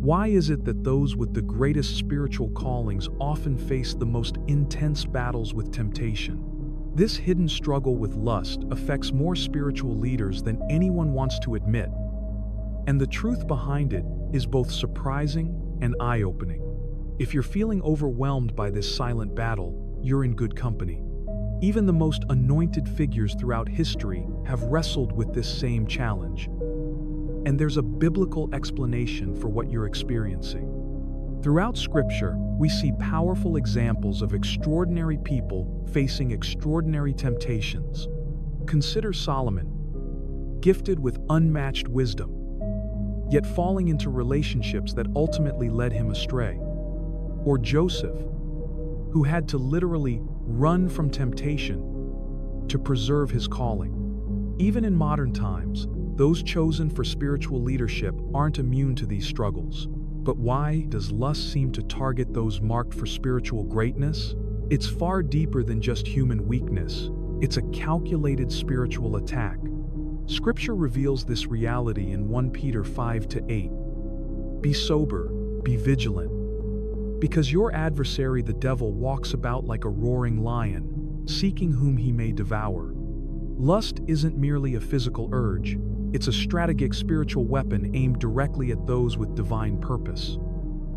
Why is it that those with the greatest spiritual callings often face the most intense battles with temptation? This hidden struggle with lust affects more spiritual leaders than anyone wants to admit. And the truth behind it is both surprising and eye-opening. If you're feeling overwhelmed by this silent battle, you're in good company. Even the most anointed figures throughout history have wrestled with this same challenge. And there's a biblical explanation for what you're experiencing. Throughout Scripture, we see powerful examples of extraordinary people facing extraordinary temptations. Consider Solomon, gifted with unmatched wisdom, yet falling into relationships that ultimately led him astray. Or Joseph, who had to literally run from temptation to preserve his calling. Even in modern times, those chosen for spiritual leadership aren't immune to these struggles. But why does lust seem to target those marked for spiritual greatness? It's far deeper than just human weakness. It's a calculated spiritual attack. Scripture reveals this reality in 1 Peter 5-8. Be sober, be vigilant, because your adversary the devil walks about like a roaring lion, seeking whom he may devour. Lust isn't merely a physical urge, it's a strategic spiritual weapon aimed directly at those with divine purpose.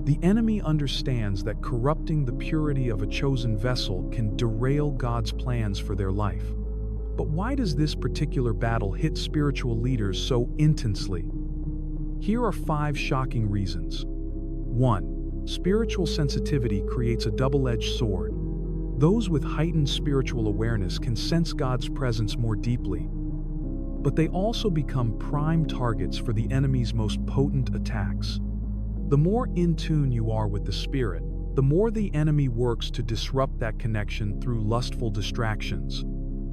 The enemy understands that corrupting the purity of a chosen vessel can derail God's plans for their life. But why does this particular battle hit spiritual leaders so intensely? Here are 5 shocking reasons. 1. Spiritual sensitivity creates a double-edged sword. Those with heightened spiritual awareness can sense God's presence more deeply, but they also become prime targets for the enemy's most potent attacks. The more in tune you are with the Spirit, the more the enemy works to disrupt that connection through lustful distractions.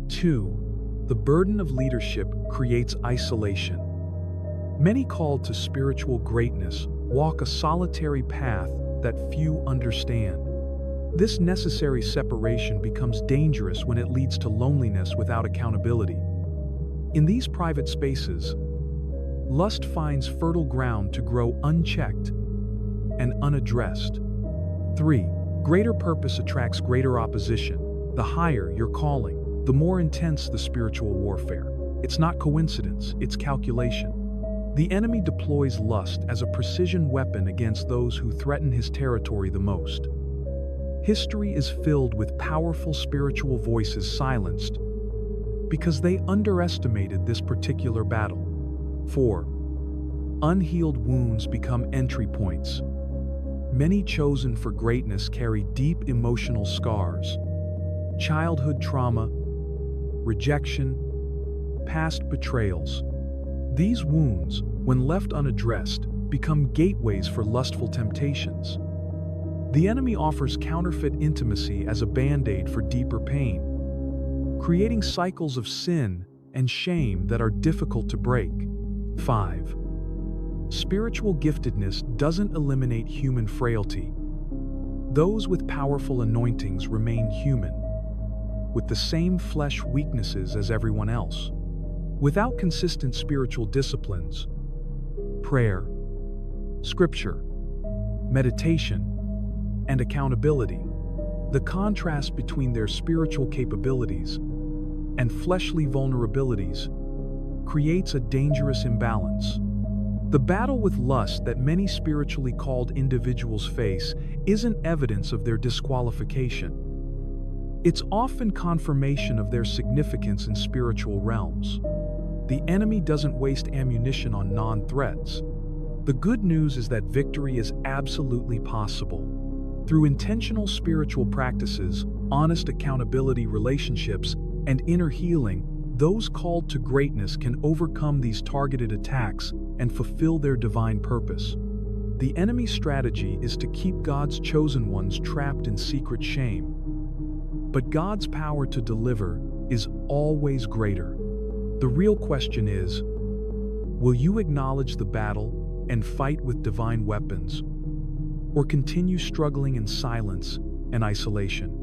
2. The burden of leadership creates isolation. Many called to spiritual greatness walk a solitary path that few understand. This necessary separation becomes dangerous when it leads to loneliness without accountability. In these private spaces, lust finds fertile ground to grow unchecked and unaddressed. 3. Greater purpose attracts greater opposition. The higher your calling, the more intense the spiritual warfare. It's not coincidence, it's calculation. The enemy deploys lust as a precision weapon against those who threaten his territory the most. History is filled with powerful spiritual voices silenced because they underestimated this particular battle. 4. Unhealed wounds become entry points. Many chosen for greatness carry deep emotional scars. Childhood trauma, rejection, past betrayals. These wounds, when left unaddressed, become gateways for lustful temptations. The enemy offers counterfeit intimacy as a band-aid for deeper pain, creating cycles of sin and shame that are difficult to break. 5. Spiritual giftedness doesn't eliminate human frailty. Those with powerful anointings remain human, with the same flesh weaknesses as everyone else. Without consistent spiritual disciplines, prayer, scripture, meditation, and accountability, the contrast between their spiritual capabilities and fleshly vulnerabilities creates a dangerous imbalance. The battle with lust that many spiritually called individuals face isn't evidence of their disqualification. It's often confirmation of their significance in spiritual realms. The enemy doesn't waste ammunition on non-threats. The good news is that victory is absolutely possible. Through intentional spiritual practices, honest accountability relationships, and inner healing, those called to greatness can overcome these targeted attacks and fulfill their divine purpose. The enemy's strategy is to keep God's chosen ones trapped in secret shame. But God's power to deliver is always greater. The real question is, will you acknowledge the battle and fight with divine weapons, or continue struggling in silence and isolation?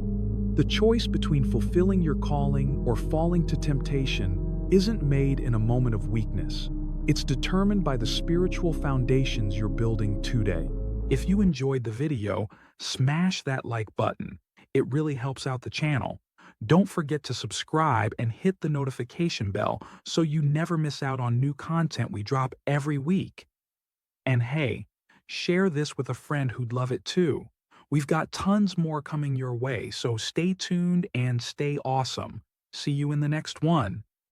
The choice between fulfilling your calling or falling to temptation isn't made in a moment of weakness. It's determined by the spiritual foundations you're building today. If you enjoyed the video, smash that like button. It really helps out the channel. Don't forget to subscribe and hit the notification bell so you never miss out on new content we drop every week. And hey, share this with a friend who'd love it too. We've got tons more coming your way, so stay tuned and stay awesome. See you in the next one.